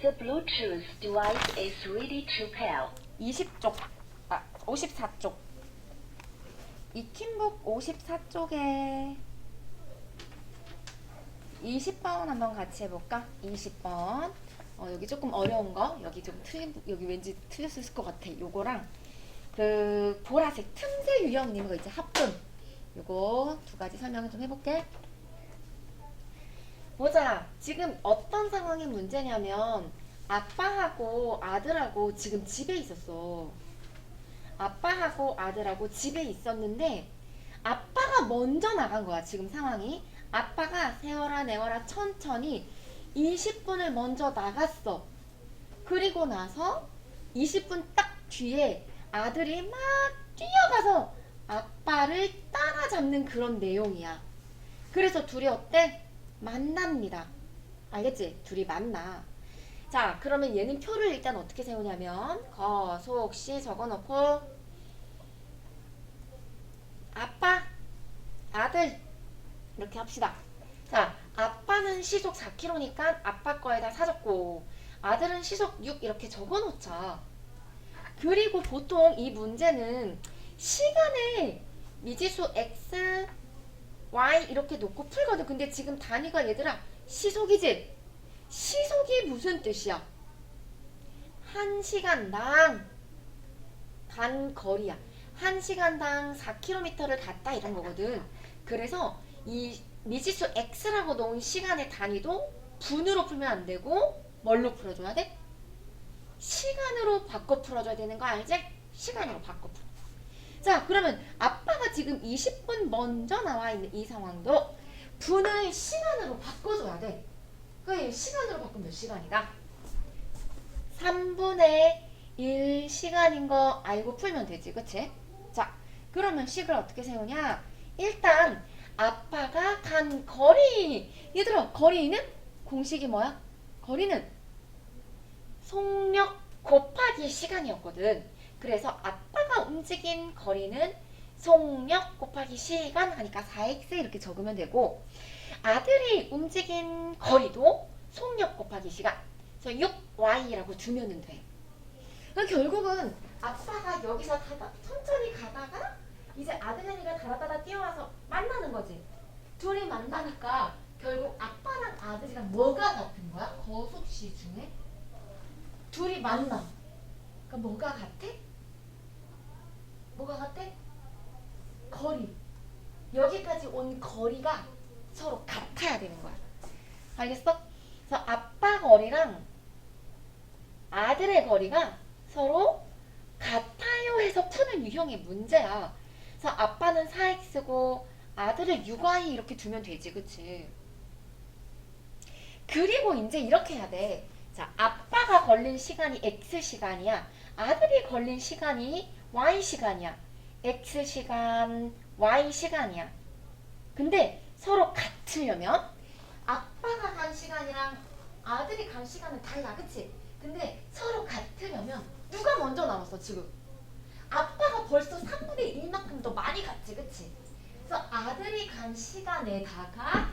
The Bluetooth device is ready to pair. 20쪽, 54쪽. 익힌북 54쪽에 20번 한번 같이 해볼까? 20번. 여기 조금 어려운 거, 여기 좀 여기 왠지 틀렸을 것 같아. 요거랑 그 보라색 틈새 유형 있는 거 있지? 합분. 요거 두 가지 설명을 좀 해볼게. 보자. 지금 어떤 상황의 문제냐면 아빠하고 아들하고 지금 집에 있었어. 아빠하고 아들하고 집에 있었는데 아빠가 먼저 나간 거야. 지금 상황이. 아빠가 세워라 내워라 천천히 20분을 먼저 나갔어. 그리고 나서 20분 딱 뒤에 아들이 막 뛰어가서 아빠를 따라잡는 그런 내용이야. 그래서 둘이 어때? 만납니다. 알겠지? 둘이 만나. 자, 그러면 얘는 표를 일단 어떻게 세우냐면 거, 속, 시 적어놓고 아빠, 아들 이렇게 합시다. 자, 아빠는 시속 4km니까 아빠 거에다 사줬고 아들은 시속 6 이렇게 적어놓자. 그리고 보통 이 문제는 시간에 미지수 x, y 이렇게 놓고 풀거든. 근데 지금 단위가 얘들아 시속이지? 시속이 무슨 뜻이야? 1시간당 간 거리야. 1시간당 4km를 갔다 이런 거거든. 그래서 이 미지수 x라고 놓은 시간의 단위도 분으로 풀면 안 되고 뭘로 풀어줘야 돼? 시간으로 바꿔 풀어줘야 되는 거 알지? 시간으로 바꿔 풀어. 자, 그러면 아빠가 지금 20분 먼저 나와 있는 이 상황도 분을 시간으로 바꿔줘야 돼. 그 시간으로 바꾸면 몇 시간이다? 3분의 1 시간인 거 알고 풀면 되지, 그치? 자, 그러면 식을 어떻게 세우냐? 일단 아빠가 간 거리. 얘들아, 거리는 공식이 뭐야? 거리는 속력 곱하기 시간이었거든. 그래서 아빠가 움직인 거리는 속력 곱하기 시간 하니까 4x 이렇게 적으면 되고 아들이 움직인 거리도 속력 곱하기 시간. 그래서 6y라고 두면 돼. 그러니까 결국은 아빠가 여기서 천천히 가다가 이제 아들내미가 다다다다 뛰어와서 만나는 거지. 둘이 만나니까 결국 아빠랑 아들이랑 뭐가 같은 거야? 거속시 중에 둘이 만나. 그러니까 뭐가 같아? 뭐가 같아? 거리. 여기까지 온 거리가 서로 같아야 되는 거야. 알겠어? 그래서 아빠 거리랑 아들의 거리가 서로 같아요 해서 푸는 유형의 문제야. 그래서 아빠는 4x고 아들을 6y 이렇게 두면 되지, 그치? 그리고 이제 이렇게 해야 돼. 자, 아빠가 걸린 시간이 x시간이야. 아들이 걸린 시간이 y시간이야. x시간, y시간이야. 근데 서로 같으려면 아빠가 간 시간이랑 아들이 간 시간은 달라, 그치? 근데 서로 같으려면 누가 먼저 나왔어, 지금? 아빠가 벌써 3분의 1만큼 더 많이 갔지, 그치? 그래서 아들이 간 시간에다가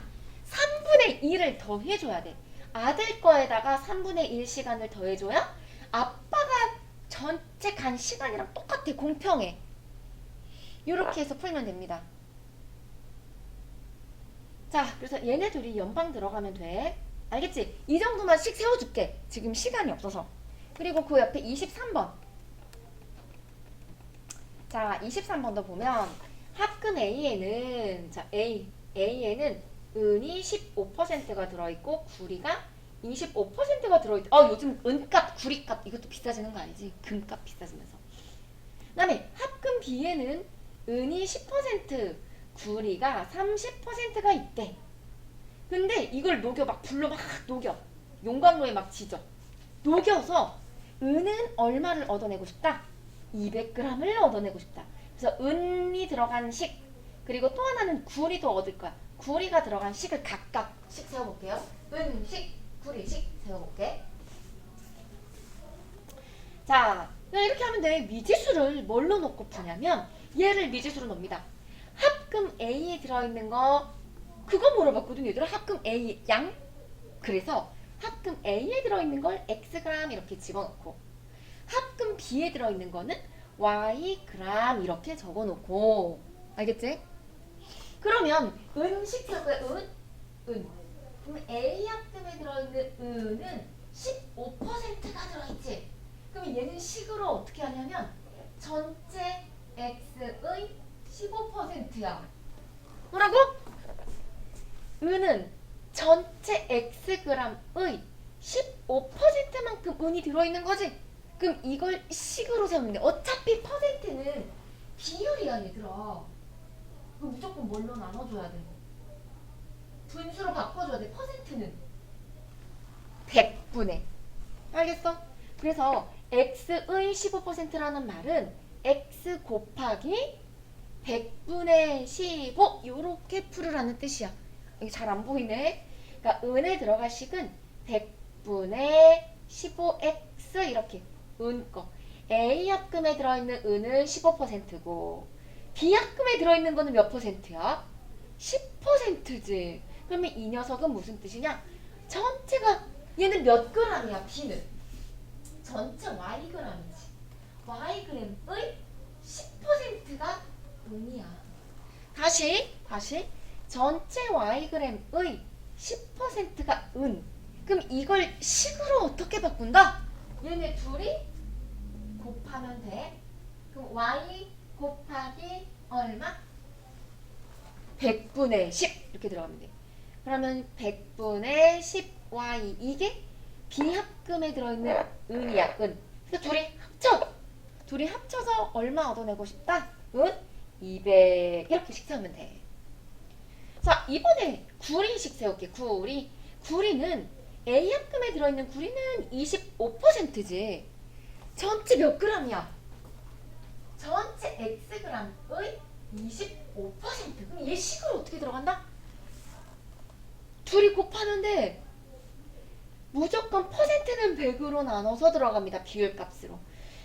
3분의 1을 더해줘야 돼. 아들 거에다가 3분의 1 시간을 더해줘야 아빠가 전체 간 시간이랑 똑같아, 공평해. 이렇게 해서 풀면 됩니다. 자, 그래서 얘네 둘이 연방 들어가면 돼. 알겠지? 이 정도만씩 세워줄게. 지금 시간이 없어서. 그리고 그 옆에 23번. 자, 23번도 보면 합금 A에는 자, A에는 은이 15%가 들어있고 구리가 25%가 들어있다. 요즘 은값, 구리값 이것도 비싸지는 거 알지? 금값 비싸지면서. 그 다음에 합금 B에는 은이 10%, 구리가 30%가 있대. 근데 이걸 녹여 막 불로 막 녹여. 용광로에 막 지져. 녹여서 은은 얼마를 얻어내고 싶다? 200g을 얻어내고 싶다. 그래서 은이 들어간 식 그리고 또 하나는 구리도 얻을 거야. 구리가 들어간 식을 각각씩 세워볼게요. 은식, 구리식 세워볼게. 자, 이렇게 하면 돼. 미지수를 뭘로 놓고 푸냐면 얘를 미지수로 놉니다. 합금 A에 들어있는 거 그거 물어봤거든 얘들아. 합금 A 양. 그래서 합금 A에 들어있는 걸 Xg 이렇게 집어넣고 합금 B에 들어있는 거는 Yg 이렇게 적어놓고 알겠지? 그러면 식세우고요. 은. 그럼 A 합금에 들어있는 은은 15%가 들어있지. 그럼 얘는 식으로 어떻게 하냐면 전체 X의 15%야. 뭐라고? 은은 전체 Xg의 15%만큼 은이 들어있는 거지. 그럼 이걸 식으로 세우는데 어차피 퍼센트는 비율이야 얘들아. 그럼 무조건 뭘로 나눠줘야 돼? 분수로 바꿔줘야 돼. 퍼센트는 100분의. 알겠어? 그래서 x의 15%라는 말은 x 곱하기 100분의 15 요렇게 풀으라는 뜻이야. 여기 잘 안 보이네. 그러니까 은에 들어갈 식은 100분의 15x 이렇게 은 거. A 합금에 들어있는 은은 15%고 B 합금에 들어있는 거는 몇 %야? 10%지. 그러면 이 녀석은 무슨 뜻이냐? 전체가 얘는 몇 g이야? B는 전체 Yg이지. Yg의 10%가 은이야. 다시 전체 Yg의 10%가 은. 그럼 이걸 식으로 어떻게 바꾼다? 얘네 둘이 곱하면 돼. 그럼 Y 곱하기 얼마? 100분의 10 이렇게 들어가면 돼. 그러면 100분의 10Y 이게 비합금에 들어있는 은이야. 은. 그래서 둘이 합쳐서 얼마 얻어내고 싶다? 은 200 이렇게씩 세우면 돼. 자, 이번에 구리식 세울게. 구리는 A 합금에 들어있는 구리는 25%지. 전체 몇 g이야? 전체 Xg의 25%. 그럼 얘 식으로 어떻게 들어간다? 둘이 곱하면 돼. 무조건 퍼센트는 100으로 나눠서 들어갑니다. 비율값으로.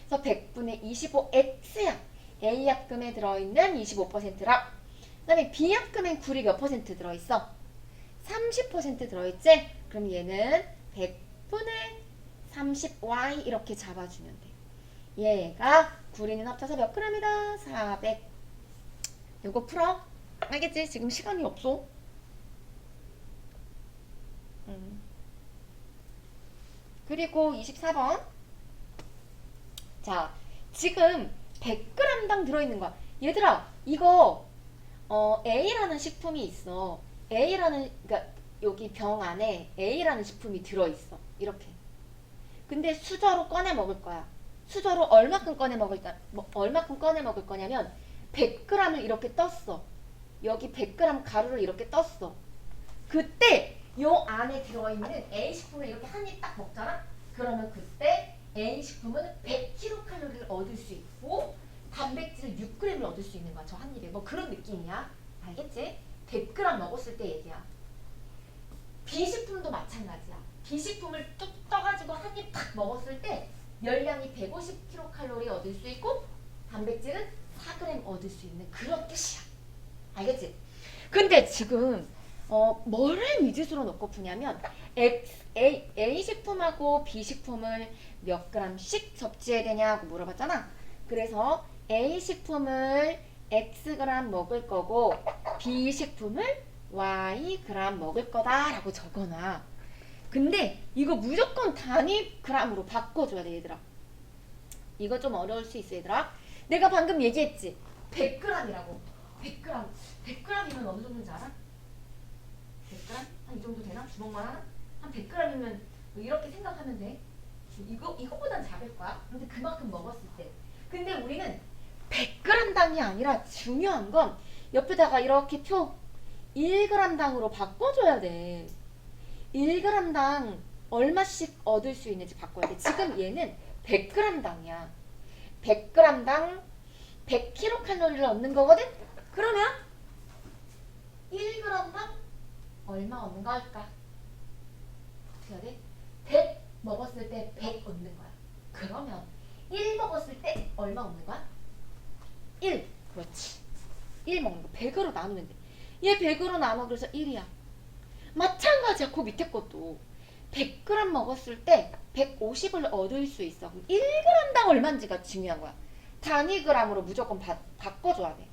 그래서 100분의 25X야. A 합금에 들어있는 25%라. 그 다음에 B 합금엔 구리 몇 퍼센트 들어있어? 30% 들어있지? 그럼 얘는 100분의 30Y 이렇게 잡아주면 돼. 얘가 구리는 합쳐서 몇 g이다? 400. 이거 풀어. 알겠지? 지금 시간이 없어. 그리고 24번. 자, 지금 100g당 들어있는 거야. 얘들아, 이거 A라는 식품이 있어. 그러니까 여기 병 안에 A라는 식품이 들어있어. 이렇게. 근데 수저로 꺼내 먹을 거야. 수저로 얼마큼 꺼내 먹을 거냐면 100g을 이렇게 떴어. 여기 100g 가루를 이렇게 떴어. 그때 요 안에 들어있는 A식품을 이렇게 한 입 딱 먹잖아? 그러면 그때 A식품은 100kcal를 얻을 수 있고 단백질 6g을 얻을 수 있는 거야. 저 한 입에. 뭐 그런 느낌이야. 알겠지? 100g 먹었을 때 얘기야. B식품도 마찬가지야. B식품을 뚝 떠가지고 한 입 딱 먹었을 때 열량이 150kcal 얻을 수 있고 단백질은 4g 얻을 수 있는 그런 뜻이야. 알겠지? 근데 지금 뭐를 미지수로 넣고 푸냐면 A식품하고 B식품을 몇 g씩 섭취해야 되냐고 물어봤잖아. 그래서 A식품을 Xg 먹을 거고 B식품을 Y g 먹을 거다라고 적어놔. 근데 이거 무조건 단위 g으로 바꿔줘야 돼 얘들아. 이거 좀 어려울 수 있어 얘들아. 내가 방금 얘기했지 100g이라고. 100g이면 어느 정도인지 알아? 100g? 한 이 정도 되나? 주먹만 하나? 한 100g이면 이렇게 생각하면 돼. 이거보단 작을 거야. 근데 그만큼 먹었을 때. 근데 우리는 100g당이 아니라 중요한 건 옆에다가 이렇게 표 1g당으로 바꿔줘야 돼. 1g당 얼마씩 얻을 수 있는지 바꿔야 돼. 지금 얘는 100g당이야. 100g당 100kcal를 얻는 거거든? 그러면 1g당 얼마 얻는 거 할까? 어떻게 해야 돼? 100 먹었을 때 100 얻는 거야. 그러면 1 먹었을 때 얼마 얻는 거야? 1. 그렇지. 1 먹는 거. 100으로 나누면 돼. 얘 100으로 나눠 그래서 1이야. 마찬가지야. 그 밑에 것도. 100g 먹었을 때 150을 얻을 수 있어. 그럼 1g당 얼마인지가 중요한 거야. 단위 g으로 무조건 바꿔줘야 돼.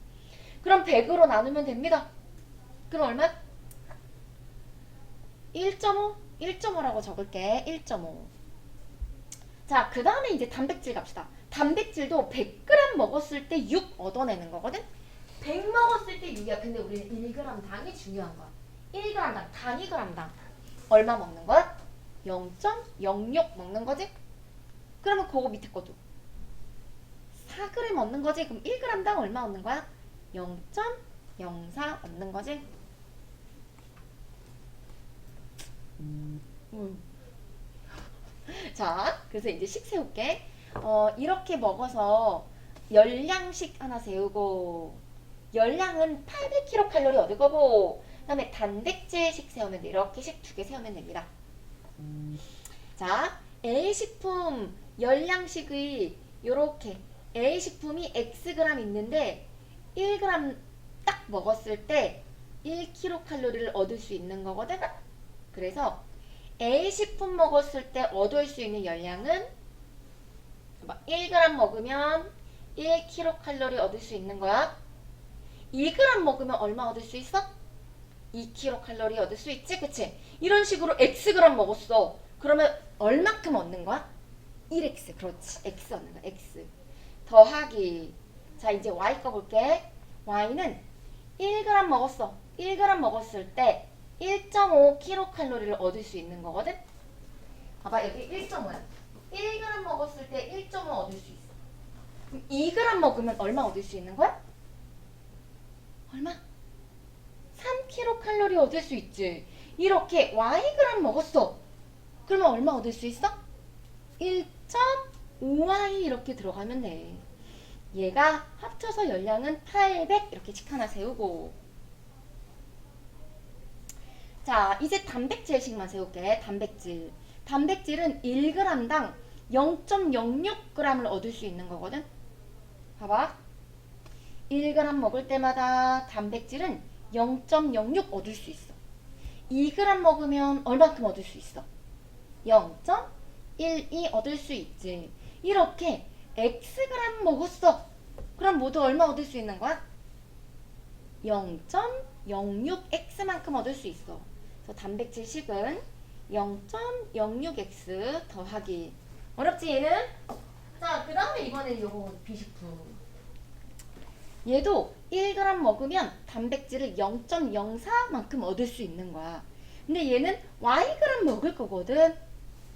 그럼 100으로 나누면 됩니다. 그럼 얼마? 1.5? 1.5라고 적을게. 1.5. 자, 그 다음에 이제 단백질 갑시다. 단백질도 100g 먹었을 때 6 얻어내는 거거든? 100 먹었을 때 6이야. 근데 우리는 1g 당이 중요한 거야. 1g 당, 단위 g당. 얼마 먹는 거야? 0.06 먹는 거지? 그러면 그거 밑에 것도 4g 얻는 거지? 그럼 1g당 얼마 얻는 거야? 0.04 얻는 거지? 자, 그래서 이제 식 세울게. 이렇게 먹어서 열량식 하나 세우고, 열량은 800kcal 얻을 거고, 그 다음에 단백질식 세우면 돼. 이렇게 식 2개 세우면 됩니다. 자, A식품 열량식의 요렇게 A식품이 Xg 있는데 1g 딱 먹었을 때 1kcal를 얻을 수 있는 거거든. 그래서 A식품 먹었을 때 얻을 수 있는 열량은 1g 먹으면 1kcal 얻을 수 있는 거야. 2g 먹으면 얼마 얻을 수 있어? 2kcal 얻을 수 있지, 그치? 이런 식으로 Xg 먹었어. 그러면 얼마큼 얻는 거야? 1x, 그렇지. X 얻는 거야, X. 더하기. 자, 이제 Y 꺼볼게. Y는 1g 먹었어. 1g 먹었을 때 1.5kcal를 얻을 수 있는 거거든? 봐봐, 여기 1.5야. 1g 먹었을 때 1.5 얻을 수 있어. 그럼 2g 먹으면 얼마 얻을 수 있는 거야? 얼마? 3kcal 얻을 수 있지. 이렇게 Yg 먹었어. 그러면 얼마 얻을 수 있어? 1.5Y 이렇게 들어가면 돼. 얘가 합쳐서 열량은 800 이렇게 식 하나 세우고. 자, 이제 단백질식만 세울게. 단백질. 단백질은 1g당 0.06g을 얻을 수 있는 거거든. 봐봐. 1g 먹을 때마다 단백질은 0.06 얻을 수 있어. 2g 먹으면 얼마큼 얻을 수 있어? 0.12 얻을 수 있지. 이렇게 Xg 먹었어. 그럼 모두 얼마 얻을 수 있는 거야? 0.06X만큼 얻을 수 있어. 그래서 단백질 식은 0.06X 더하기. 어렵지 얘는? 자, 그 다음에 이번엔 요거 B식품. 얘도 1g 먹으면 단백질을 0.04만큼 얻을 수 있는 거야. 근데 얘는 Yg 먹을 거거든.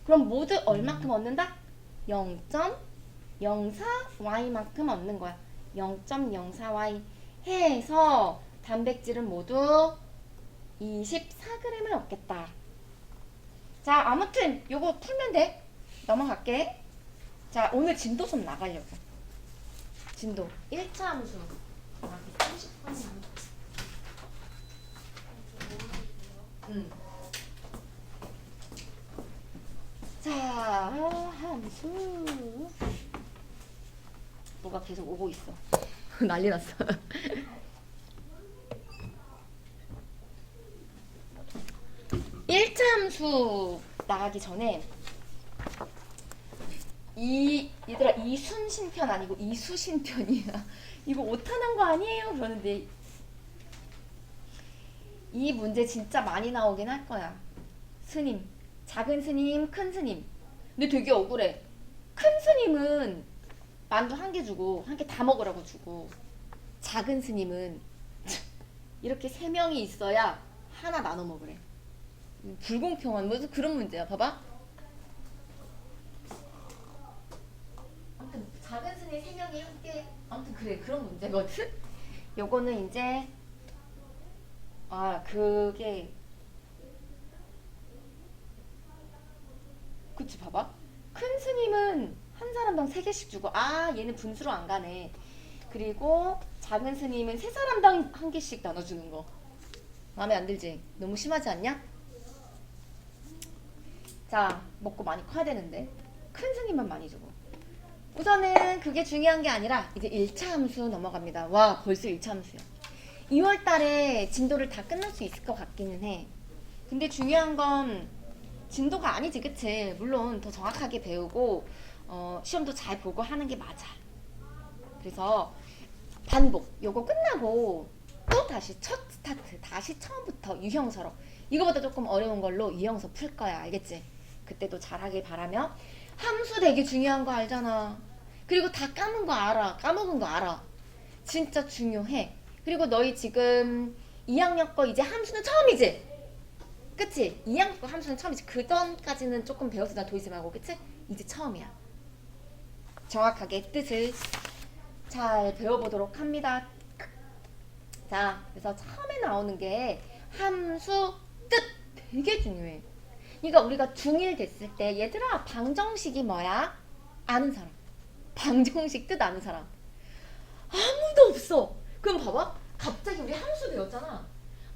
그럼 모두 얼마큼 얻는다? 0.04Y만큼 얻는 거야. 0.04Y 해서 단백질은 모두 24g을 얻겠다. 자, 아무튼 요거 풀면 돼. 넘어갈게. 자, 오늘 진도 좀 나가려고. 진도 1차 함수 나가기 30분. 자, 함수. 뭐가 계속 오고 있어. 난리 났어. 일차 함수 나가기 전에 얘들아 이순신편 아니고 이수신편이야. 이거 오타난 거 아니에요? 그러는데 이 문제 진짜 많이 나오긴 할 거야. 스님, 작은 스님, 큰 스님. 근데 되게 억울해. 큰 스님은 만두 1개 주고 1개 다 먹으라고 주고, 작은 스님은 이렇게 3명이 있어야 하나 나눠 먹으래. 불공평한 무슨 그런 문제야. 봐봐. 아무튼 작은 스님 3명이 함께, 아무튼 그래, 그런 문제거든. 요거는 이제 그게 그치. 봐봐. 큰 스님은 한 사람당 3개씩 주고, 얘는 분수로 안 가네. 그리고 작은 스님은 3사람당 1개씩 나눠주는 거. 마음에 안 들지? 너무 심하지 않냐? 자, 먹고 많이 커야 되는데 큰 스님만 많이 주고. 우선은 그게 중요한 게 아니라 이제 1차 함수 넘어갑니다. 와, 벌써 1차 함수야. 2월 달에 진도를 다 끝낼 수 있을 것 같기는 해. 근데 중요한 건 진도가 아니지, 그치? 물론 더 정확하게 배우고 시험도 잘 보고 하는 게 맞아. 그래서 반복 요거 끝나고 또 다시 첫 스타트, 다시 처음부터 유형서로 이거보다 조금 어려운 걸로 유형서 풀 거야, 알겠지? 그때도 잘하길 바라며. 함수 되게 중요한 거 알잖아. 그리고 다 까먹은 거 알아. 까먹은 거 알아. 진짜 중요해. 그리고 너희 지금 2학년 거 이제 함수는 처음이지? 그치? 2학년 거 함수는 처음이지. 그 전까지는 조금 배웠으나 도이쌤하고, 그치? 이제 처음이야. 정확하게 뜻을 잘 배워보도록 합니다. 자, 그래서 처음에 나오는 게 함수 뜻 되게 중요해. 그러니까 우리가 중1 됐을 때 얘들아 방정식이 뭐야? 아는 사람. 방정식 뜻 아는 사람. 아무도 없어. 그럼 봐봐. 갑자기 우리 함수 배웠잖아.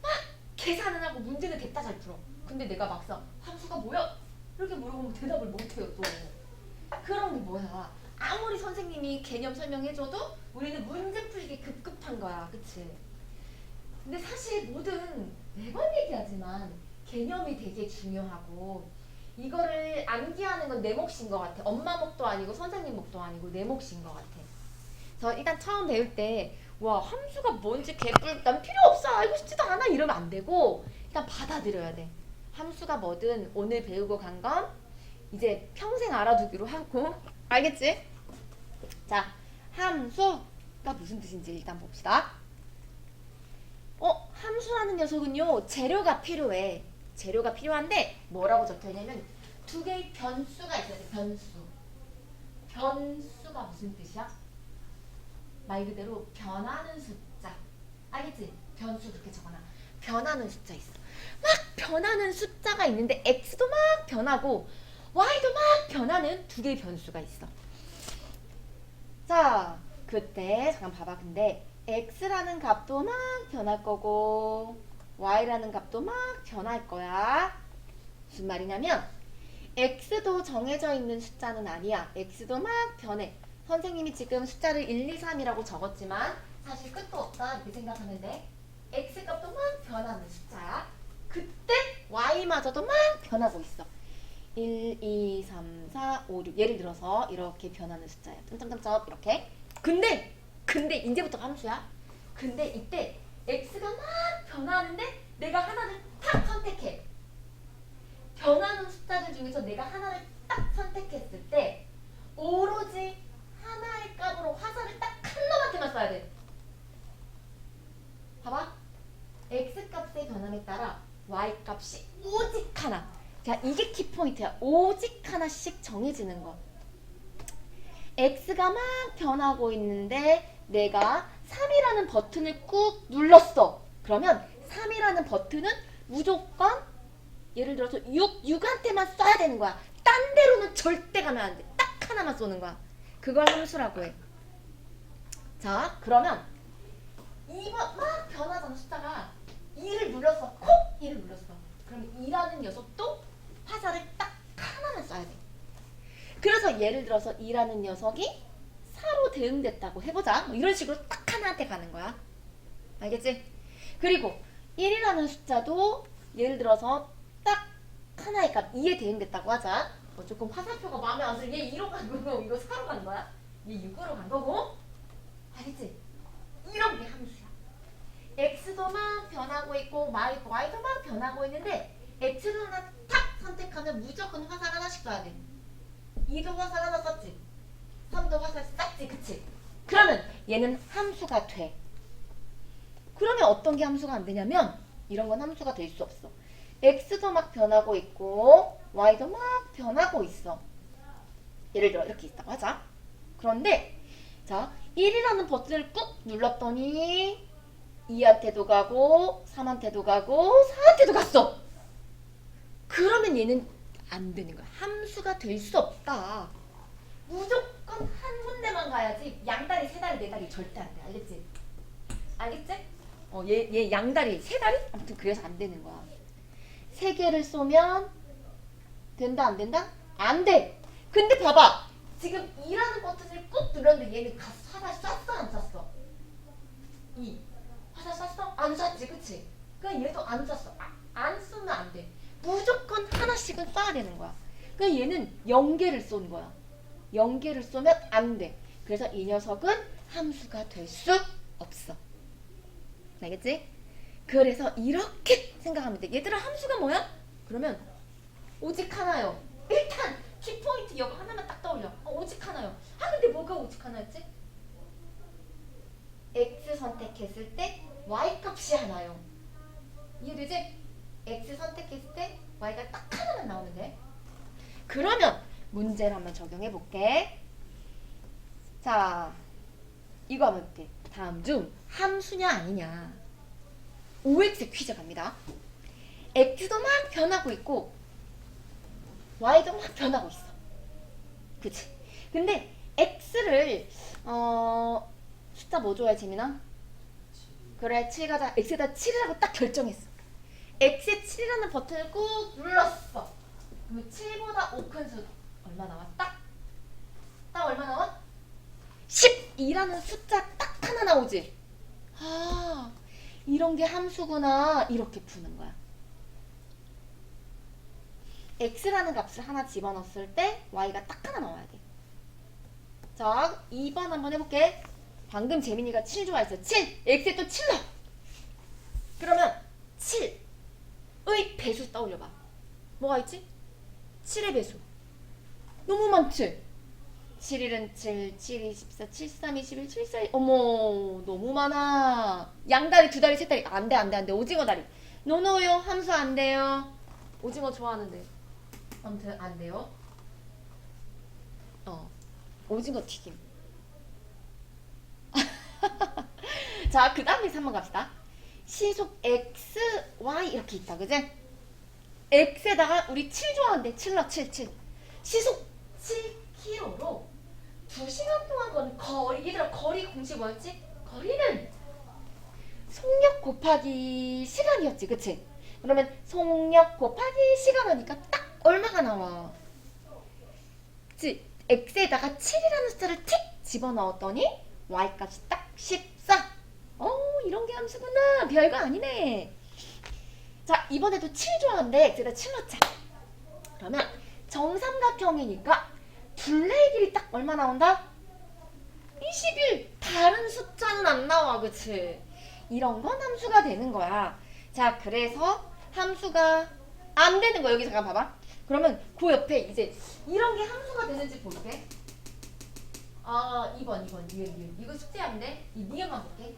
막 계산을 하고 문제는 됐다 잘 풀어. 근데 내가 막상 함수가 뭐야? 이렇게 물어보면 대답을 못해요 또. 그런 게 뭐야? 아무리 선생님이 개념 설명해줘도 우리는 문제 풀기 급급한 거야. 그치? 근데 사실 뭐든 매번 얘기하지만 개념이 되게 중요하고 이거를 암기하는 건 내 몫인 것 같아. 엄마 몫도 아니고 선생님 몫도 아니고 내 몫인 것 같아. 그래서 일단 처음 배울 때 와 함수가 뭔지 개뿔 난 필요 없어 알고 싶지도 않아 이러면 안 되고 일단 받아들여야 돼. 함수가 뭐든 오늘 배우고 간 건 이제 평생 알아두기로 하고 알겠지? 자, 함수가 무슨 뜻인지 일단 봅시다. 함수라는 녀석은요 재료가 필요해. 재료가 필요한데 뭐라고 적혀있냐면 두 개의 변수가 있어야 돼. 변수. 변수가 무슨 뜻이야? 말 그대로 변하는 숫자. 알겠지? 변수 그렇게 적어놔. 변하는 숫자 있어. 막 변하는 숫자가 있는데 x도 막 변하고 y도 막 변하는 두 개의 변수가 있어. 자, 그때 잠깐 봐봐. 근데 x라는 값도 막 변할 거고 y라는 값도 막 변할 거야. 무슨 말이냐면 x도 정해져 있는 숫자는 아니야. x도 막 변해. 선생님이 지금 숫자를 1, 2, 3이라고 적었지만 사실 끝도 없다 이렇게 생각하면 돼. x값도 막 변하는 숫자야. 그때 y마저도 막 변하고 있어. 1, 2, 3, 4, 5, 6 예를 들어서 이렇게 변하는 숫자야. 점점점점 이렇게. 근데 이제부터 함수야. 근데 이때 x가 막 변하는데 내가 하나를 탁 선택해. 변하는 숫자들 중에서 내가 하나를 딱 선택했을 때 오로지 하나의 값으로 화살을 딱 한 놈한테만 쏴야 돼. 봐봐. x값의 변함에 따라 y값이 오직 하나. 자, 이게 키포인트야. 오직 하나씩 정해지는 거. x가 막 변하고 있는데 내가 3이라는 버튼을 꾹 눌렀어. 그러면 3이라는 버튼은 무조건 예를 들어서 6한테만 쏴야 되는 거야. 딴 데로는 절대 가면 안 돼. 딱 하나만 쏘는 거야. 그걸 함수라고 해. 자, 그러면 2번 막 변하잖아. 숫자가 2를 눌렀어. 콕! 2를 눌렀어. 그럼 2라는 녀석도 화살을 딱 하나만 쏴야 돼. 그래서 예를 들어서 2라는 녀석이 4로 대응됐다고 해보자. 뭐 이런 식으로 딱 하나한테 가는 거야. 알겠지? 그리고 1이라는 숫자도 예를 들어서 딱 하나의 값 2에 대응됐다고 하자. 조금 화살표가 마음에 안 들어. 얘 2로 간 거고 이거 4로 간 거야. 얘 6으로 간 거고. 알겠지? 이런 게 함수야. x도 막 변하고 있고 y도 막 변하고 있는데 x를 하나 탁 선택하면 무조건 화살 하나씩 쏴야 돼. 2도 화살 하나 썼지. 3도 화살 쐈지. 그치? 그러면 얘는 함수가 돼. 그러면 어떤 게 함수가 안 되냐면 이런 건 함수가 될 수 없어. x도 막 변하고 있고 y도 막 변하고 있어. 예를 들어 이렇게 있다고 하자. 그런데 자 1이라는 버튼을 꾹 눌렀더니 2한테도 가고 3한테도 가고 4한테도 갔어. 그러면 얘는 안 되는 거야. 함수가 될 수 없다. 무조건 한 군데만 가야지 양다리, 세다리, 네다리 절대 안 돼. 알겠지? 알겠지? 얘 양다리, 세다리? 아무튼 그래서 안 되는 거야. 세 개를 쏘면 된다, 안 된다? 안 돼. 근데 봐봐. 지금 2라는 버튼을 꾹 눌렀는데 얘는 화살 쐈어, 안 쐈어? 2. 화살 쐈어? 안 쐈지, 그치? 그냥 얘도 안 쐈어. 안 쏘면 안 돼. 무조건 하나씩은 써야 되는 거야. 그러니까 얘는 0개를 쏜 거야. 0개를 쏘면 안 돼. 그래서 이 녀석은 함수가 될 수 없어. 알겠지? 그래서 이렇게 생각하면 돼. 얘들아 함수가 뭐야? 그러면 오직 하나요. 일단 키포인트 이거 하나만 딱 떠올려. 오직 하나요. 근데 뭐가 오직 하나였지? x 선택했을 때 y 값이 하나요. 이해되지? x 선택했을 때 y가 딱 하나만 나오면 돼. 그러면 문제를 한번 적용해 볼게. 자, 이거 한번 볼게. 다음 중 함수냐 아니냐. OX 퀴즈 갑니다. x도 막 변하고 있고 y도 막 변하고 있어. 그치? 근데 x를 숫자 뭐 줘야 재민아? 그래 7 가자. x에다 7이라고 딱 결정했어. x에 7이라는 버튼을 꾹 눌렀어. 그러면 7보다 5 큰 수 얼마 나와? 딱 얼마 나와? 12라는 숫자 딱 하나 나오지? 이런 게 함수구나. 이렇게 푸는 거야. x라는 값을 하나 집어넣었을 때 y가 딱 하나 나와야 돼. 자, 2번 한번 해볼게. 방금 재민이가 7 좋아했어. 7! x에 또 7 넣어! 그러면 7의 배수 떠올려봐. 뭐가 있지? 7의 배수. 너무 많지? 7, 1은 7, 7, 2, 14, 7, 3, 21, 7, 4, 어머 너무 많아. 양다리, 두다리, 세다리. 안돼. 오징어 다리. 노노요. 함수 안 돼요. 오징어 좋아하는데. 아무튼 안 돼요. 오징어 튀김. 자, 그 다음에 3번 갑시다. 시속 x, y 이렇게 있다. 그지? x에다가 우리 7 좋아하는데 7 넣어. 7. 시속 7km로 2시간 동안 거는 거리. 얘들아 거리 공식 뭐였지? 거리는 속력 곱하기 시간이었지. 그치? 그러면 속력 곱하기 시간 하니까 딱 얼마가 나와? 그치? x에다가 7이라는 숫자를 틱 집어넣었더니 y값이 딱 14. 이런 게 함수구나. 별거 아니네. 자, 이번에도 7 좋아하는데 x에다 7 넣자. 그러면 정삼각형이니까 둘레의 길이 딱 얼마 나온다? 21. 다른 숫자는 안 나와. 그치? 이런 건 함수가 되는 거야. 자, 그래서 함수가 안 되는 거야. 여기 잠깐 봐봐. 그러면 그 옆에 이제 이런 게 함수가 되는지 볼게. 2번 니은. 이거 숙제하는데 이 니은만 볼게.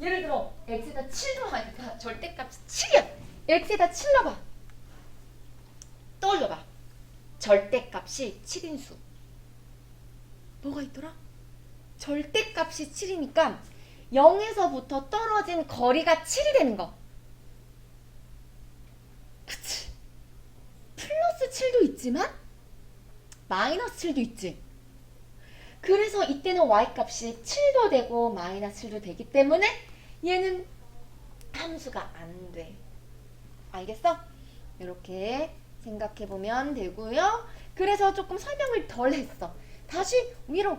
예를 들어 x에다 7 넣으니까 절대값이 7이야. x에다 7 넣어봐. 떠올려봐. 절대값이 7인 수. 뭐가 있더라? 절대값이 7이니까 0에서부터 떨어진 거리가 7이 되는 거. 그치? 플러스 7도 있지만 마이너스 7도 있지. 그래서 이때는 y값이 7도 되고 마이너스 7도 되기 때문에 얘는 함수가 안 돼. 알겠어? 이렇게 생각해보면 되고요. 그래서 조금 설명을 덜 했어. 다시 위로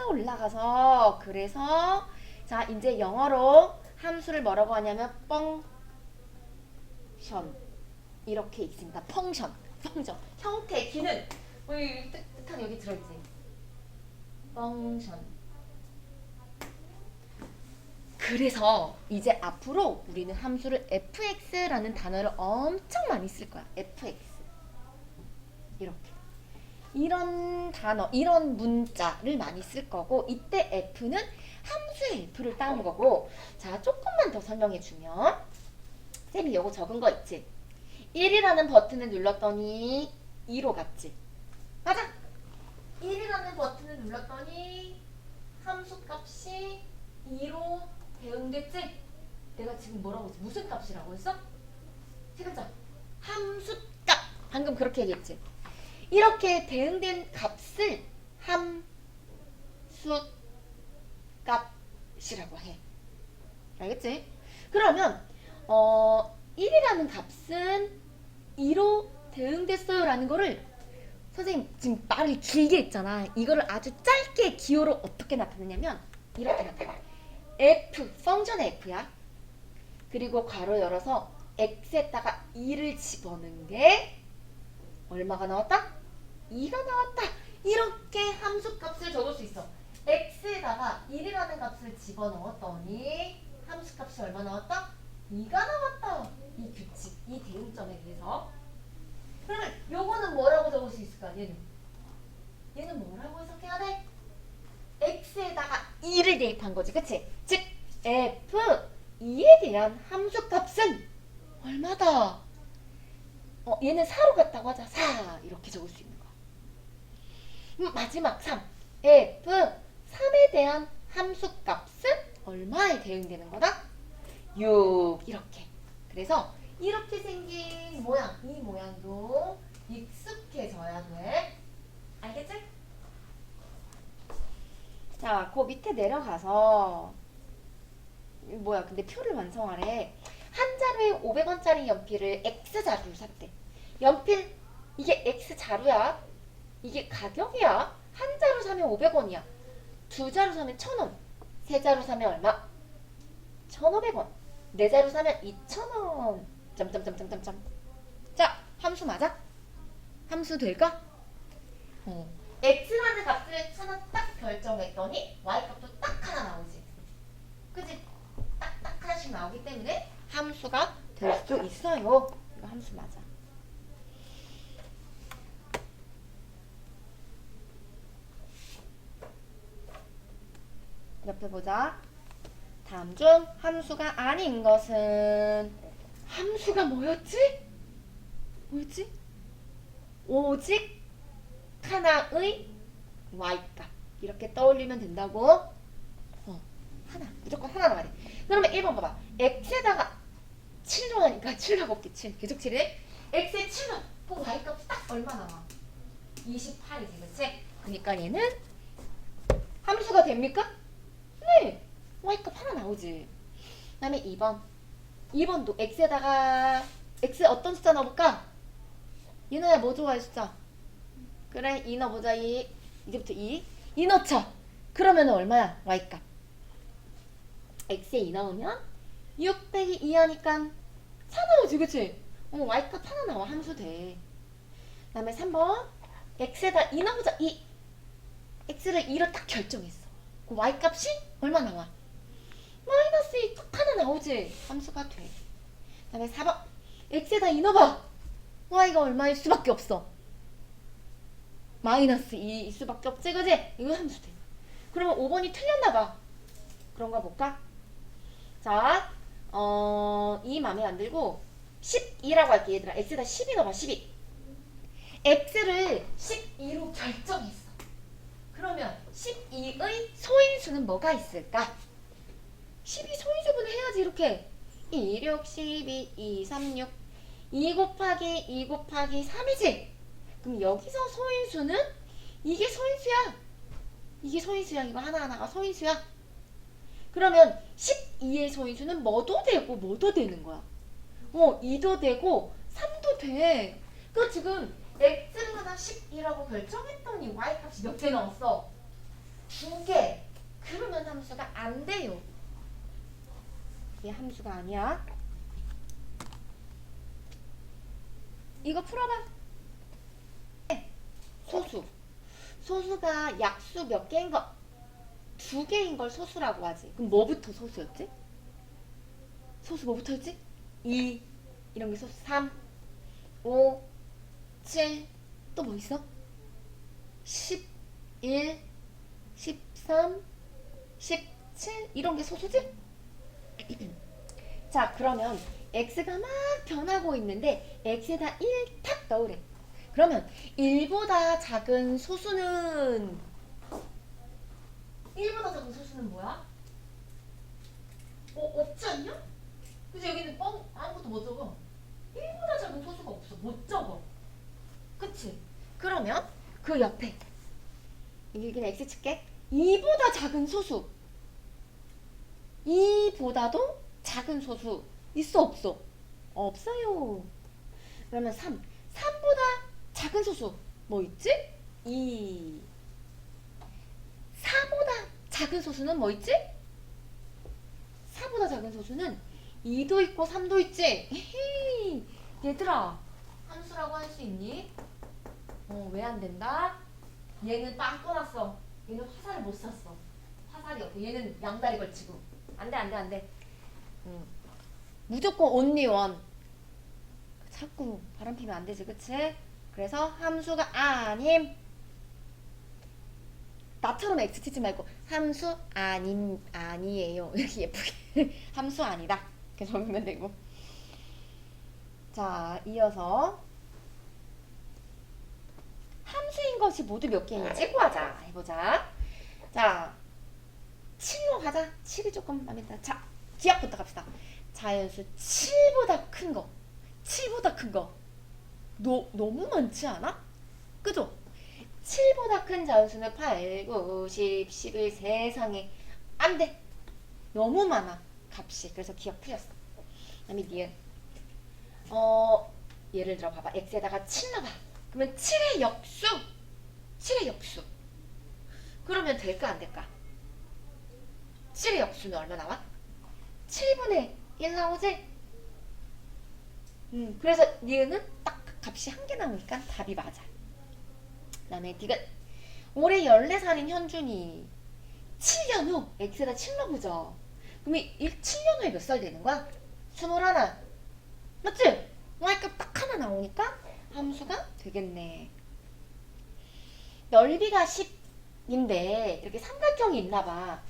올라가서 그래서 자 이제 영어로 함수를 뭐라고 하냐면 펑션 이렇게 있습니다. 펑션 형태 기능 뜻한 여기 들어있지. 펑션. 그래서 이제 앞으로 우리는 함수를 fx라는 단어를 엄청 많이 쓸 거야. fx 이렇게 이런 단어, 이런 문자를 많이 쓸 거고 이때 f는 함수의 f를 따온 거고. 자, 조금만 더 설명해 주면 쌤이 요거 적은 거 있지? 1이라는 버튼을 눌렀더니 2로 갔지? 맞아! 1이라는 버튼을 눌렀더니 함수값이 2로 대응됐지? 내가 지금 뭐라고 했지? 무슨 값이라고 했어? 세 글자. 함수값! 방금 그렇게 얘기했지? 이렇게 대응된 값을 함수값이라고 해. 알겠지? 그러면 1이라는 값은 2로 대응됐어요 라는 거를 선생님 지금 말을 길게 했잖아. 이거를 아주 짧게 기호로 어떻게 나타내냐면 이렇게 나타나. f, 펑션의 f야. 그리고 괄호 열어서 x에다가 2를 집어넣은 게 얼마가 나왔다? 2가 나왔다. 이렇게 함수값을 적을 수 있어. x에다가 1이라는 값을 집어넣었더니 함수값이 얼마 나왔다? 2가 나왔다. 이 규칙, 이 대응점에 대해서. 그러면 요거는 뭐라고 적을 수 있을까? 얘는 뭐라고 해석해야 돼? x에다가 2를 대입한 거지, 그치? 즉 f2에 대한 함수값은 얼마다? 얘는 4로 갔다고 하자. 4 이렇게 적을 수 있는 거야. 마지막 3 f3에 대한 함수값은 얼마에 대응되는 거다? 6 이렇게. 그래서 이렇게 생긴 모양, 이 모양도 익숙해져야 돼. 알겠지? 자, 그 밑에 내려가서 뭐야, 근데 표를 완성하래. 한 자루에 500원짜리 연필을 X자루를 샀대. 연필, 이게 X자루야. 이게 가격이야. 한 자루 사면 500원이야. 두 자루 사면 1000원. 세 자루 사면 얼마? 1500원. 네 자루 사면 2000원. 점점점점점점. 자, 함수 맞아? 함수 될까? X라는 값을 하나 딱 결정했더니 Y값도 딱 하나 나오지. 그치? 딱 하나씩 나오기 때문에 함수가 될 수 있어요. 이거 함수 맞아. 옆에 보자. 다음 중 함수가 아닌 것은 함수가 뭐였지? 오직 하나의 y값 이렇게 떠올리면 된다고. 하나, 무조건 하나 나와야 돼. 그러면 1번 봐봐. x에다가 7 좋아하니까 7 곱기 7 계속 7에 x에 7은 그 y값이 딱 얼마 나와? 28이지, 그치? 그러니까 얘는 함수가 됩니까? 네, y값 하나 나오지. 그 다음에 2번도 x에다가 x 어떤 숫자 넣어볼까? 얘네야 뭐 좋아해, 숫자? 그래, 2 넣어보자. 이제부터 2 넣자. 그러면 얼마야? y값 x에 2 넣으면 6 빼기 2 하니까 4 나오지, 그치? y값 하나 나와. 함수 돼. 그 다음에 3번 x에다 2 넣어보자. x를 2로 딱 결정했어. 그 y값이 얼마 나와? 마이너스 2 딱 하나 나오지. 함수가 돼. 그 다음에 4번 x에다 2 넣어봐. y가 얼마일 수밖에 없어? 마이너스 2일 수밖에 없지, 그지? 이거 함수 돼. 그러면 5번이 틀렸나봐. 그런가 볼까? 자, 이 맘에 안 들고 12라고 할게. 얘들아, x에다 12 넣어봐. 12. x를 12로 결정했어. 그러면 12의 소인수는 뭐가 있을까? 12 소인수분을 해야지. 이렇게 2, 6, 12, 2, 3, 6 2 곱하기 2 곱하기 3이지? 그럼 여기서 소인수는 이게 소인수야. 이게 소인수야. 이거 하나하나가 소인수야. 그러면 12의 소인수는 뭐도 되고 뭐도 되는 거야. 2도 되고 3도 돼. 그 지금 x를 하나 12라고 결정했더니 y값이 몇 개 나왔어? 2개. 그러면 함수가 안 돼요. 이게 함수가 아니야. 이거 풀어봐. 소수가 약수 몇 개인 거? 2개인 걸 소수라고 하지. 그럼 뭐부터 소수였지? 소수 뭐부터 했지? 2 이런 게 소수. 3 5 7 또 뭐 있어? 11 13 17 이런 게 소수지? 자, 그러면 x가 막 변하고 있는데 x에다 1 탁 넣으래. 그러면 1보다 작은 소수는 뭐야? 없지 않냐? 그치? 여기는 아무것도 못 적어. 1보다 작은 소수가 없어. 못 적어. 그치? 그러면 그 옆에 여기는 x 칠게. 2보다 작은 소수. 2보다도 작은 소수 있어, 없어? 없어요. 그러면 3보다 작은 소수 뭐 있지? 2. 4보다 작은 소수는 뭐 있지? 4보다 작은 소수는 2도 있고 3도 있지? 에헤이. 얘들아, 함수라고 할 수 있니? 왜 안 된다? 얘는 빵 떠났어. 얘는 화살을 못 쐈어. 화살이 없고 얘는 양다리 걸치고. 안 돼, 안 돼, 안 돼. 무조건 only one. 자꾸 바람 피면 안 되지, 그치? 그래서 함수가 아님. 나처럼 X 치지 말고 함수 아니에요. 이렇게 예쁘게. 함수 아니다. 이렇게 적으면 되고. 자, 이어서 함수인 것이 모두 몇 개인지 구하자. 해보자. 자, 7로 가자. 7이 조금 마음에 든다. 자, 기하부터 갑시다. 자연수 7보다 큰 거. 7보다 큰 거. 너무 많지 않아? 그죠? 7보다 큰 자연수는 8, 9, 10, 11 세상에 안 돼. 너무 많아. 값이. 그래서 기억 틀렸어. 그다음에 니은. 예를 들어 봐봐. x에다가 7 넣어봐. 그러면 7의 역수. 7의 역수. 그러면 될까 안 될까? 7의 역수는 얼마 나와? 7분의 1 나오지? 그래서 니은은 딱 값이 한 개 나오니까 답이 맞아. 그 다음에 디귿. 올해 14살인 현준이 7년 후 x에다 7 넣어보죠. 그러면 7년 후에 몇 살 되는 거야? 21. 맞지? y값 딱 하나 나오니까 함수가 되겠네. 넓이가 10인데 이렇게 삼각형이 있나봐.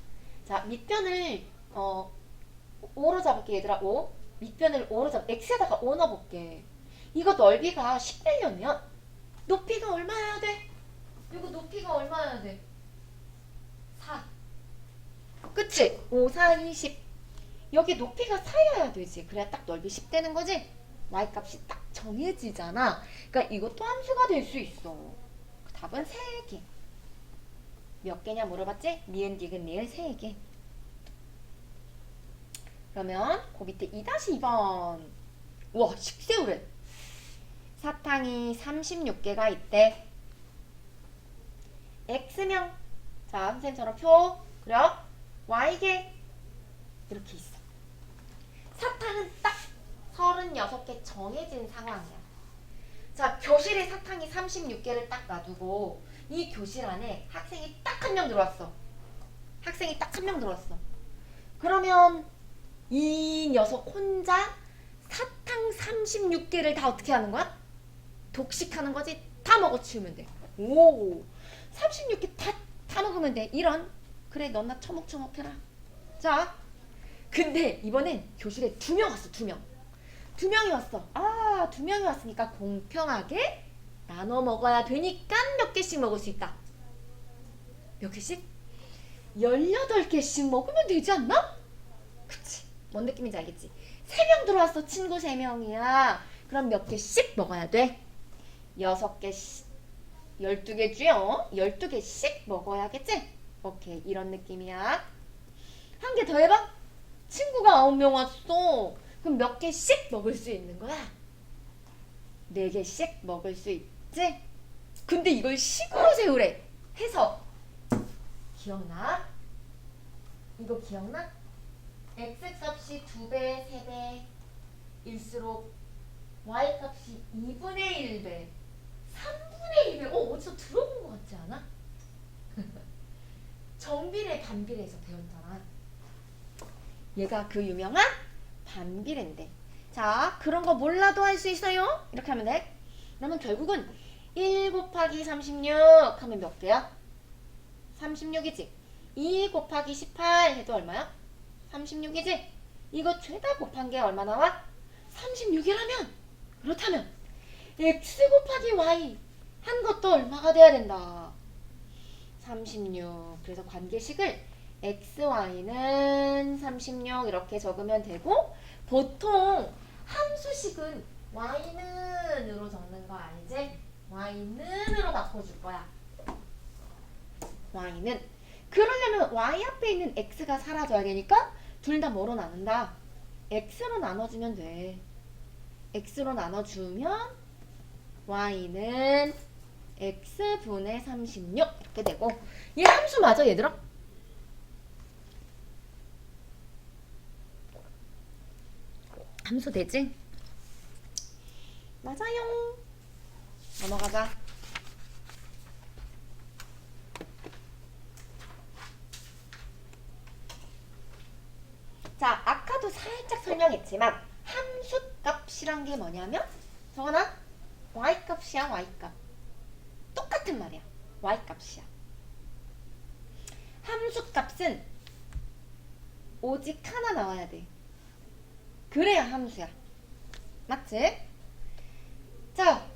자, 밑변을 5로 잡을게 얘들아. 5. 밑변을 5로 잡. x에다가 5 넣어볼게. 이거 넓이가 10 되려면 높이가 얼마여야 돼? 이거 높이가 얼마여야 돼? 4. 그치? 5, 4, 20. 여기 높이가 4여야 되지. 그래야 딱 넓이 10 되는 거지? y값이 딱 정해지잖아. 그러니까 이것도 함수가 될 수 있어. 답은 3개. 몇 개냐 물어봤지? 니은, 디귿, 리을 3개. 그러면 그 밑에 2-2번. 우와, 식새우래. 사탕이 36개가 있대. x명. 자, 선생님처럼 표 그려. y개. 이렇게 있어. 사탕은 딱 36개 정해진 상황이야. 자, 교실에 사탕이 36개를 딱 놔두고 이 교실 안에 학생이 딱 한 명 들어왔어. 학생이 딱 한 명 들어왔어. 그러면 이 녀석 혼자 사탕 36개를 다 어떻게 하는 거야? 독식하는 거지? 다 먹어치우면 돼. 오, 36개 다 먹으면 돼. 이런. 그래, 넌 나 처먹처먹해라. 자, 근데 이번엔 교실에 2명 왔어. 2명. 2명이 왔어. 아, 2명이 왔으니까 공평하게 나눠 먹어야 되니까 몇 개씩 먹을 수 있다. 몇 개씩? 18개씩 먹으면 되지 않나? 그치. 뭔 느낌인지 알겠지? 3명 들어왔어. 친구 3명이야. 그럼 몇 개씩 먹어야 돼? 6개씩. 12개주요. 12개씩 먹어야겠지? 오케이. 이런 느낌이야. 한 개 더 해봐. 친구가 9명 왔어. 그럼 몇 개씩 먹을 수 있는 거야? 4개씩 먹을 수 있지? 근데 이걸 식으로 세우래. 해서 기억나? 이거 기억나? x값이 2배, 3배 일수록 y값이 2분의 1배, 3분의 1배. 어디서 들어본 것 같지 않아? 정비례, 반비례에서 배웠잖아. 얘가 그 유명한 반비례인데. 자, 그런 거 몰라도 할 수 있어요. 이렇게 하면 돼. 그러면 결국은 1 곱하기 36 하면 몇 개야? 36이지. 2 곱하기 18 해도 얼마야? 36이지. 이거 죄다 곱한 게 얼마 나와? 36이라면, 그렇다면 x 곱하기 y 한 것도 얼마가 돼야 된다? 36. 그래서 관계식을 x, y는 36 이렇게 적으면 되고, 보통 함수식은 y는으로 적는 거 알지? y는으로 바꿔줄 거야. y는. 그러려면 y 앞에 있는 x가 사라져야 되니까 둘 다 뭐로 나눈다? x로 나눠주면 돼. x로 나눠주면 y는 x분의 36 이렇게 되고. 얘 함수 맞아 얘들아? 함수 되지? 맞아요. 넘어가자. 자, 아까도 살짝 설명했지만 함수값이란 게 뭐냐면 저거나 y값이야, y값. 똑같은 말이야. y값이야. 함수값은 오직 하나 나와야 돼. 그래야 함수야. 맞지? 자,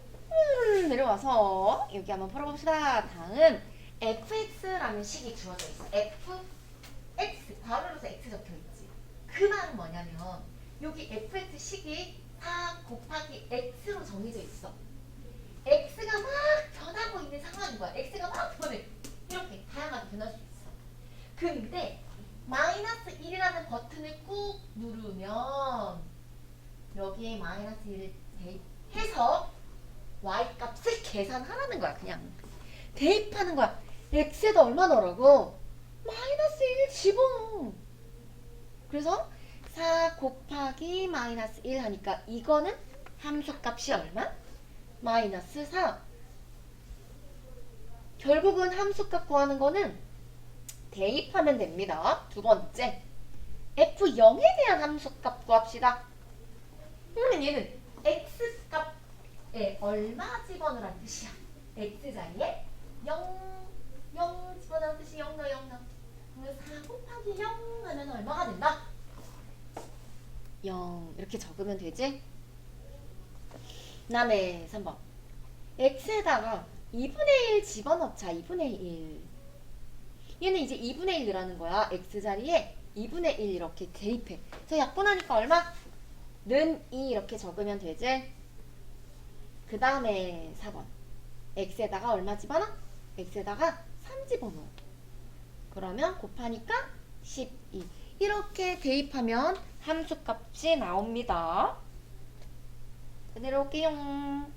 내려와서 여기 한번 풀어봅시다. 다음 fx라는 식이 주어져 있어. fx, 괄호로서 x 적혀있지. 그 말은 뭐냐면 여기 fx 식이 4 곱하기 x로 정해져 있어. x가 막 변하고 있는 상황인 거야. x가 막 변해. 이렇게 다양하게 변할 수 있어. 근데 마이너스 1이라는 버튼을 꾹 누르면 여기에 마이너스 1을 대입해서 y값을 계산하라는 거야. 그냥 대입하는 거야. x에다 얼마 넣으라고? 마이너스 1 집어넣어. 그래서 4 곱하기 마이너스 1 하니까 이거는 함수값이 얼마? 마이너스 4. 결국은 함수값 구하는 거는 대입하면 됩니다. 두 번째, f0에 대한 함수값 구합시다. 그러면 얘는 x값에 얼마 집어넣으라는 뜻이야. x자리에 0, 0 집어넣으라는 뜻이 0 넣어, 0 넣어. 그러면 4 곱하기 0 하면 얼마가 된다? 0 이렇게 적으면 되지? 그 다음에 3번 x에다가 2분의 1 집어넣자. 2분의 1 얘는 이제 2분의 1 넣으라는 거야. x자리에 2분의 1 이렇게 대입해. 그래서 약분하니까 얼마? 는 2 이렇게 적으면 되지? 그 다음에 4번 x에다가 얼마 집어넣어? x에다가 3 집어넣어. 그러면 곱하니까 12 이렇게 대입하면 함수값이 나옵니다. 내려올게요.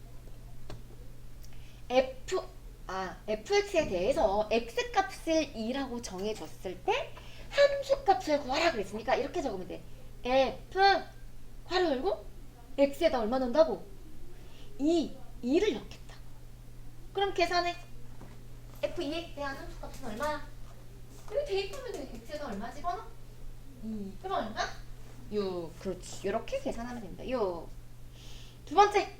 fx에 대해서 x값을 2라고 정해줬을 때 함수값을 구하라 그랬으니까 이렇게 적으면 돼. f 괄호 열고 x에다 얼마 넣는다고? 2를 넣겠다. 그럼 계산해. f2에 대한 함수값은 얼마야? 여기 대입하면 돼. x에다 얼마 집어넣어? 2. 그럼 얼마? 6. 그렇지. 이렇게 계산하면 됩니다. 6. 두 번째.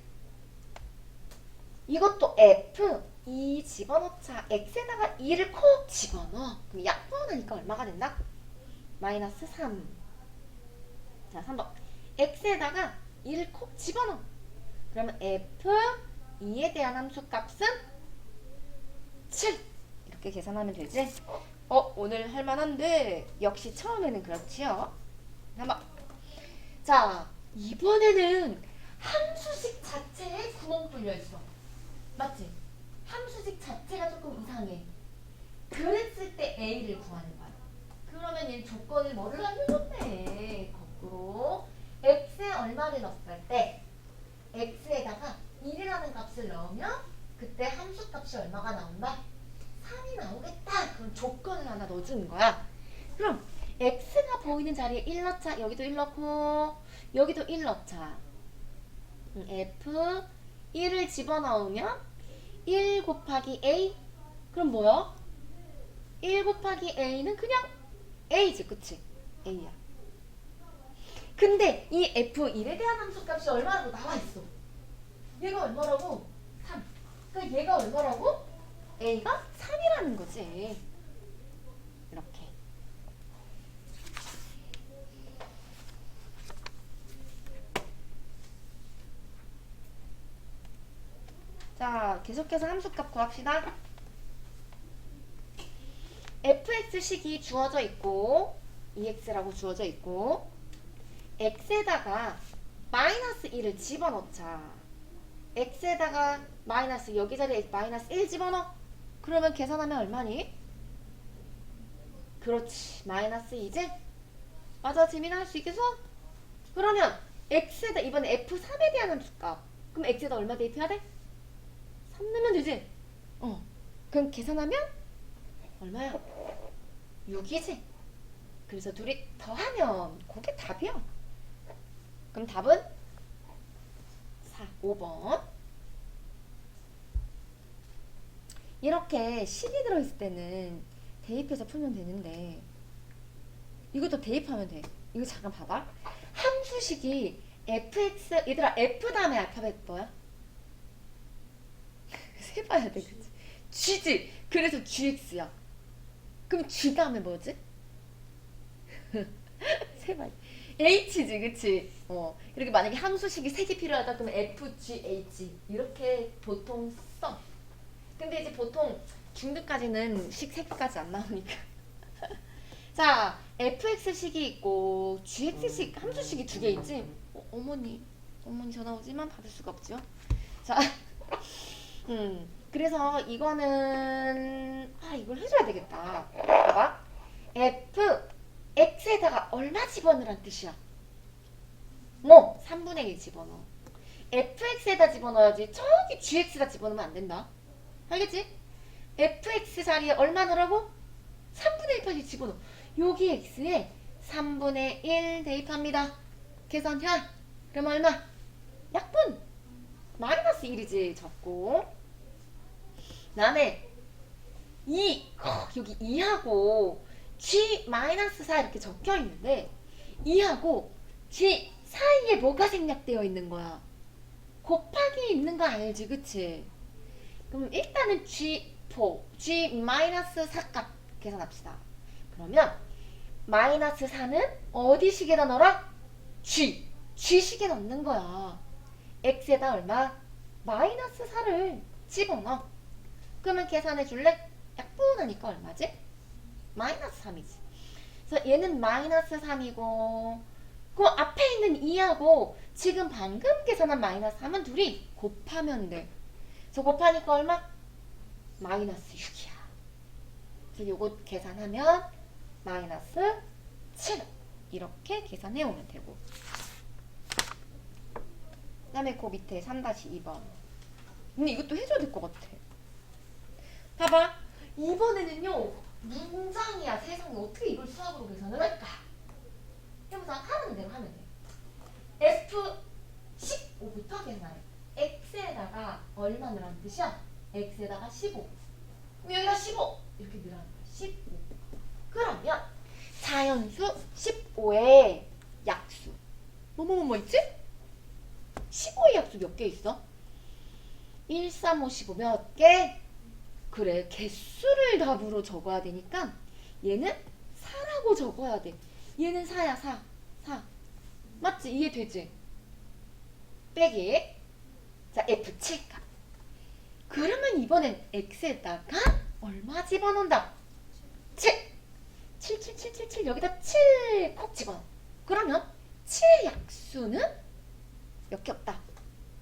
이것도 f 2 집어넣자. x에다가 2를 콕 집어넣어. 그럼 약분하니까 얼마가 된다? 마이너스 3. 자, 3번. x에다가 2를 콕 집어넣어. 그러면 f 2에 대한 함수값은 7. 이렇게 계산하면 되지? 오늘 할만한데 역시 처음에는 그렇지요. 한번. 자, 이번에는 함수식 자체에 구멍 뚫려 있어. 맞지? 함수식 자체가 조금 이상해. 그랬을 때 a를 구하는 거야. 그러면 얘 조건을 뭐를 알려줬네. 거꾸로 x에 얼마를 넣었을 때 x에다가 1이라는 값을 넣으면 그때 함수값이 얼마가 나온다? 3이 나오겠다. 그럼 조건을 하나 넣어주는 거야. 그럼 x가 보이는 자리에 1 넣자. 여기도 1 넣고 여기도 1 넣자. f 1을 집어넣으면 1 곱하기 a. 그럼 뭐야? 1 곱하기 a는 그냥 a지. 그치? a야. 근데 이 f1에 대한 함수값이 얼마라고 나와있어? 얘가 얼마라고? 3. 그러니까 얘가 얼마라고? a가 3이라는 거지. 이렇게. 자, 계속해서 함수값 구합시다. fx식이 주어져 있고 ex라고 주어져 있고 x에다가 마이너스 1을 집어넣자. x에다가 마이너스 여기 자리에 마이너스 1 집어넣어. 그러면 계산하면 얼마니? 그렇지. 마이너스 2지? 맞아. 재민아 할 수 있겠어? 그러면 x에다 이번에 f3에 대한 함수값. 그럼 x에다 얼마 대입해야 돼? 3 넣으면 되지? 그럼 계산하면 얼마야? 6이지? 그래서 둘이 더하면 그게 답이야. 그럼 답은 4, 5번. 이렇게 식이 들어있을 때는 대입해서 풀면 되는데 이것도 대입하면 돼. 이거 잠깐 봐봐. 함수식이 fx, 얘들아 f 다음에 알파벳 뭐야? 세봐야 돼, 그치? g지. 그래서 gx야. 그럼 g 다음에 뭐지? 세봐야 돼. h지, 그치? 이렇게 만약에 함수식이 3개 필요하다 그러면 f, g, h 이렇게 보통 써. 근데 이제 보통 중등까지는 식 3개까지 안 나오니까. 자, fx식이 있고 gx식 함수식이 2개 있지? 어머니 전화 오지만 받을 수가 없죠. 자, 그래서 이거는 이걸 해줘야 되겠다. 봐봐, x에다가 얼마 집어넣으란 뜻이야? 3분의 1 집어넣어. fx에다 집어넣어야지 저기 gx에다 집어넣으면 안 된다. 알겠지? fx 자리에 얼마 넣으라고? 3분의 1까지 집어넣어. 여기 x에 3분의 1 대입합니다. 계산해. 그럼 얼마? 약분 마이너스 1이지. 적고 그 다음에 2 여기 2하고 g 마이너스 4 이렇게 적혀 있는데 2하고 g 사이에 뭐가 생략되어 있는 거야? 곱하기 있는 거 알지, 그치? 그럼 일단은 g4 g 마이너스 4값 계산합시다. 그러면 마이너스 4는 어디 식에다 넣어라? g식에 넣는 거야. x에다 얼마? 마이너스 4를 집어넣어. 그러면 계산해 줄래? 약분하니까 얼마지? 마이너스 3이지. 그래서 얘는 마이너스 3이고 그 앞에 있는 2하고 지금 방금 계산한 마이너스 3은 둘이 곱하면 돼. 그래서 곱하니까 얼마? 마이너스 6이야. 그래서 요거 계산하면 마이너스 7 이렇게 계산해 오면 되고, 그 다음에 그 밑에 3-2번. 근데 이것도 해줘야 될 것 같아. 봐봐, 이번에는요 문장이야. 세상에 어떻게 이걸 수학으로 계산을 할까? 해보자. 하는 대로 하면 돼. F15부터 계산해. x에다가 얼마 넣으라는 뜻이야? x에다가 15. 그럼 여기다 15 이렇게 넣으라는 거야. 15. 그러면 자연수 15의 약수 뭐뭐뭐 있지? 15의 약수 몇 개 있어? 1, 3, 5, 15 몇 개? 그래, 개수를 답으로 적어야 되니까 얘는 4라고 적어야 돼. 얘는 4야. 4 맞지? 이해되지? 빼기 자 F7값. 그러면 이번엔 x에다가 얼마 집어넣는다? 7 여기다 7 콕 집어넣어. 그러면 7의 약수는 몇 개 없다?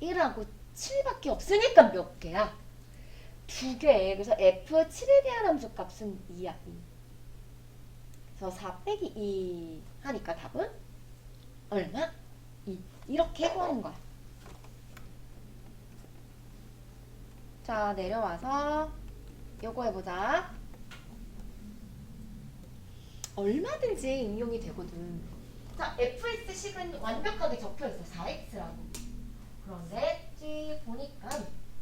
1하고 7밖에 없으니까 몇 개야? 2개. 그래서 F7에 대한 함수 값은 2야. 2. 그래서 4 빼기 2 하니까 답은 얼마? 2. 이렇게 구하는 거야. 자, 내려와서 요거 해보자. 얼마든지 응용이 되거든. 자, fx식은 완벽하게 적혀있어. 4x라고. 그런데 보니까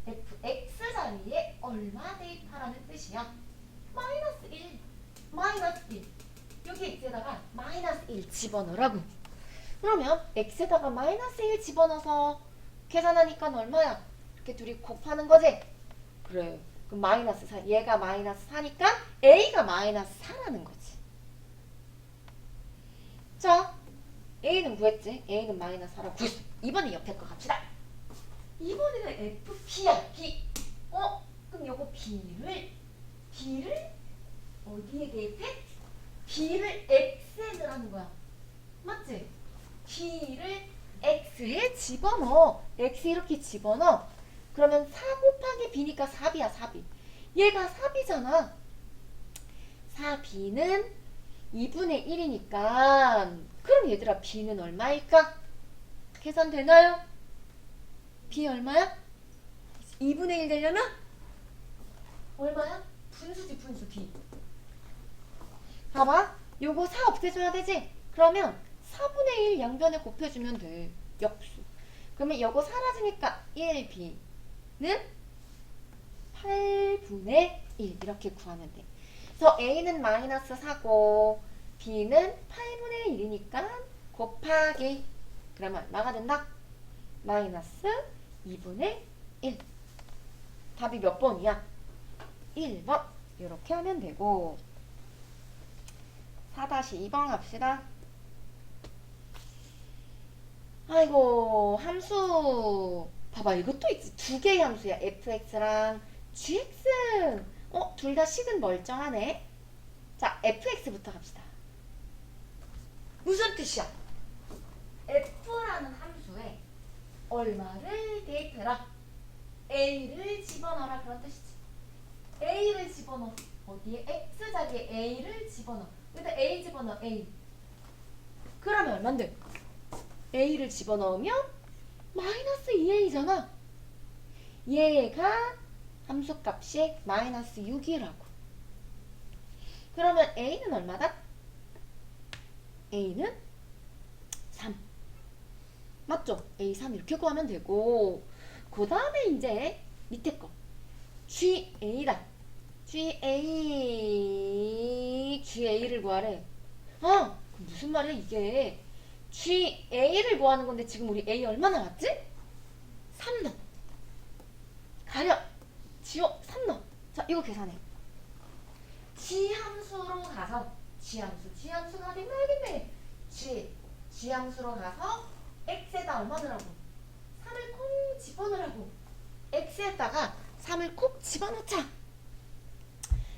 fx 자리에 얼마 대입하라는 뜻이야? 마이너스 1. 여기 x에다가 마이너스 1 집어넣으라고. 그러면 x에다가 마이너스 1 집어넣어서 계산하니까 얼마야? 이렇게 둘이 곱하는 거지? 그래. 그럼 마이너스 4. 얘가 마이너스 4니까 a가 마이너스 4라는 거지. 자, a는 구했지? a는 마이너스 4라고 구했어. 이번에 옆에 거 갑시다. 이번에는 fp야. b. 그럼 요거 b를 어디에 대입해? b를 x에 넣으라는 거야. 맞지? b를 x에 집어넣어. x 이렇게 집어넣어. 그러면 4 곱하기 b니까 4b야. 4b. 얘가 4b잖아. 4b는 2분의 1이니까 그럼 얘들아 b는 얼마일까? 계산되나요? b 얼마야? 2분의 1 되려면 얼마야? 분수지 분수 b. 봐봐. 요거 4 없애줘야 되지? 그러면 4분의 1 양변에 곱해주면 돼. 역수. 그러면 요거 사라지니까 1b는 8분의 1 이렇게 구하면 돼. 그래서 a는 마이너스 4고 b는 8분의 1이니까 곱하기 그러면 얼마가 된다? 마이너스 2분의 1. 답이 몇 번이야? 1번. 이렇게 하면 되고 4-2번 갑시다. 아이고 함수 봐봐 이것도 있지. 두 개의 함수야. fx랑 gx. 둘 다 식은 멀쩡하네. 자 fx부터 갑시다. 무슨 뜻이야? f라는 함수에 얼마를 대입해라. a를 집어넣어라 그런 뜻이지. a를 집어넣어. 어디에? x자리에 a를 집어넣어. 여기다 a 집어넣어. a. 그러면 얼만데? a를 집어넣으면 마이너스 2a잖아. 얘가 함수값이 마이너스 6이라고. 그러면 a는 얼마다? a는 3. 맞죠? a 3 이렇게 구하면 되고 그 다음에 이제 밑에 거 GA다. GA를 구하래. 무슨 말이야 이게. GA를 구하는 건데 지금 우리 A 얼마 나왔지? 3 넣어. 가려. 지워. 3 넣어. 자 이거 계산해. G함수로 가서 G함수가 어딨네. G함수로 가서 X에다 얼마 넣으라고? 3을 콩 집어넣으라고. X에다가 3을 콕 집어넣자.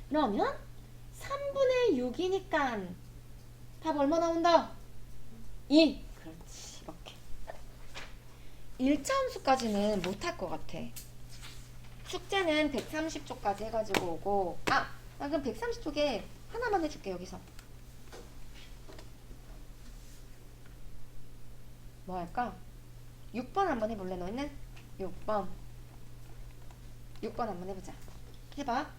그러면 3분의 6이니까 답 얼마 나온다? 2. 그렇지. 이렇게 1차 함수까지는 못할 것 같아. 숙제는 130쪽까지 해가지고 오고 나 그럼 130쪽에 하나만 해줄게. 여기서 뭐 할까? 6번 한번 해볼래 너희는? 6번 한번 해보자. 해봐.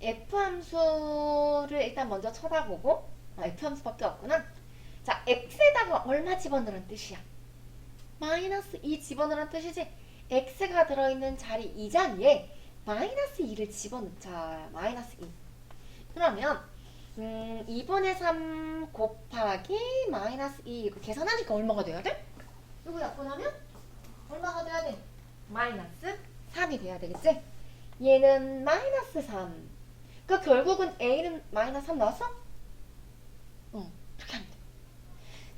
F함수를 일단 먼저 쳐다보고 F함수밖에 없구나. 자 X에다가 얼마 집어넣으란 뜻이야? 마이너스 2 집어넣으란 뜻이지. X가 들어있는 자리 이 자리에 마이너스 2를 집어넣자. 마이너스 2. 그러면 2분의 3 곱하기 마이너스 2 이거 계산하니까 얼마가 돼야 돼? 이거 약분하면 얼마가 돼야 돼? 마이너스 3이 돼야 되겠지? 얘는 마이너스 3. 그러니까 결국은 A는 마이너스 3 나왔어? 이렇게 하면 돼.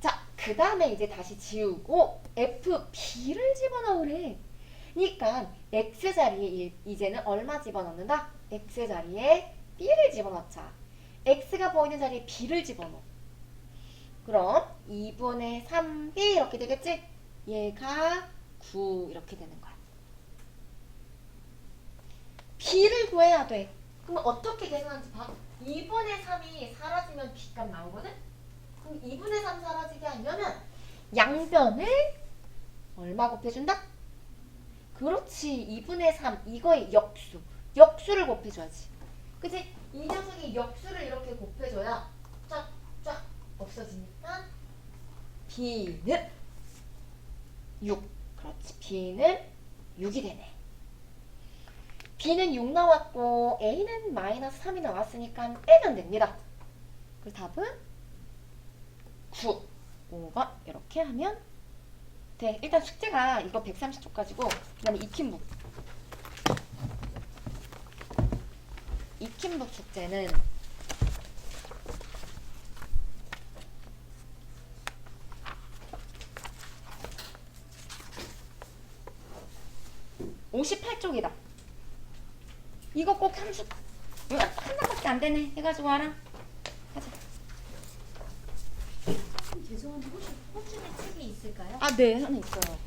자, 그 다음에 이제 다시 지우고 F, B를 집어넣으래. 그러니까 X자리에 이제는 얼마 집어넣는다? X자리에 B를 집어넣자. X가 보이는 자리에 B를 집어넣어. 그럼 2분의 3B 이렇게 되겠지? 얘가 9 이렇게 되는 거야. B를 구해야 돼. 그럼 어떻게 계산하는지 봐. 2분의 3이 사라지면 B값 나오거든? 그럼 2분의 3 사라지게 하려면 양변을 얼마 곱해준다? 그렇지. 2분의 3 이거의 역수를 곱해줘야지. 그치? 이 녀석이 역수를 이렇게 곱해줘야 쫙쫙 없어지니까 B는 6. 그렇지. B는 6이 되네. B는 6 나왔고 A는 마이너스 3이 나왔으니까 빼면 됩니다. 그 답은 9, 5번 이렇게 하면 돼. 일단 숙제가 이거 130쪽 가지고 그 다음에 익힌북 숙제는 (58쪽이다) 이거 꼭 함수 하나밖에 안 되네 해가지고 와라. 가자. 죄송한데 혹시 호준의 책이 있을까요? 네, 하나 있어요.